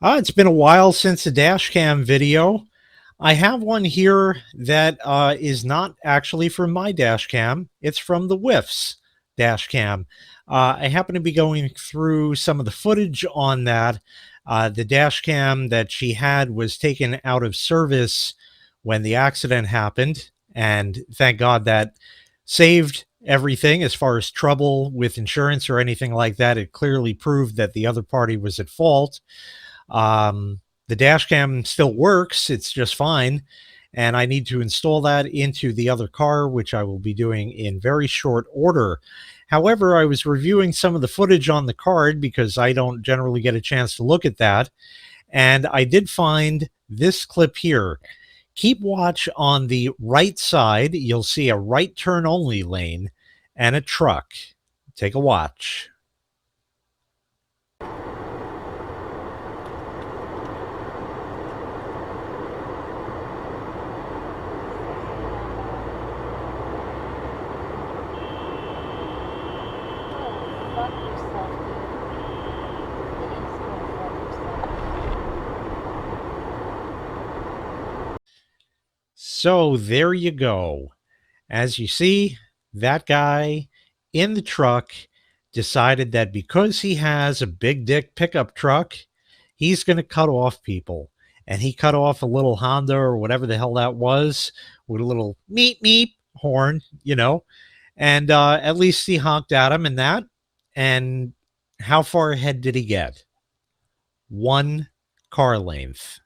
It's been a while since a dash cam video. I have one here that is not actually from my dash cam. It's from the WIF's dash cam. I happen to be going through some of the footage on that. The dash cam that she had was taken out of service when the accident happened. And thank God that saved everything as far as trouble with insurance or anything like that. It clearly proved that the other party was at fault. The dash cam still works, it's just fine. And I need to install that into the other car, which I will be doing in very short order. However, I was reviewing some of the footage on the card because I don't generally get a chance to look at that. And I did find this clip here. Keep watch on the right side. You'll see a right turn only lane and a truck. Take a watch. Fuck yourself, dude. Please go fuck yourself. So there you go. As you see, that guy in the truck decided that because he has a big dick pickup truck, he's going to cut off people. And he cut off a little Honda or whatever the hell that was with a little meep meep horn, and at least he honked at him and that. And how far ahead did he get? One car length.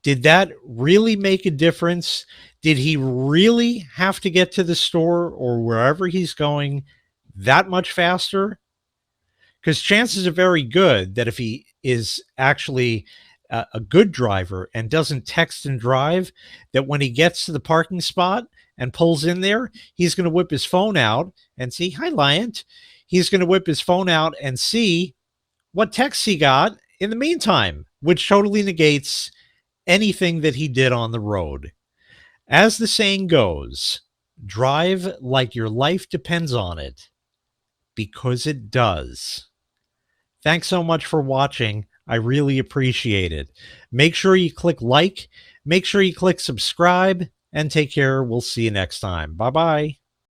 Did that really make a difference? Did he really have to get to the store or wherever he's going that much faster? Because chances are very good that if he is actually a good driver and doesn't text and drive, that when he gets to the parking spot and pulls in there, he's going to whip his phone out and see, hi, Lion. He's going to whip his phone out and see what texts he got in the meantime, which totally negates anything that he did on the road. As the saying goes, drive like your life depends on it, because it does. Thanks so much for watching. I really appreciate it. Make sure you click like, make sure you click subscribe, and take care. We'll see you next time. Bye-bye.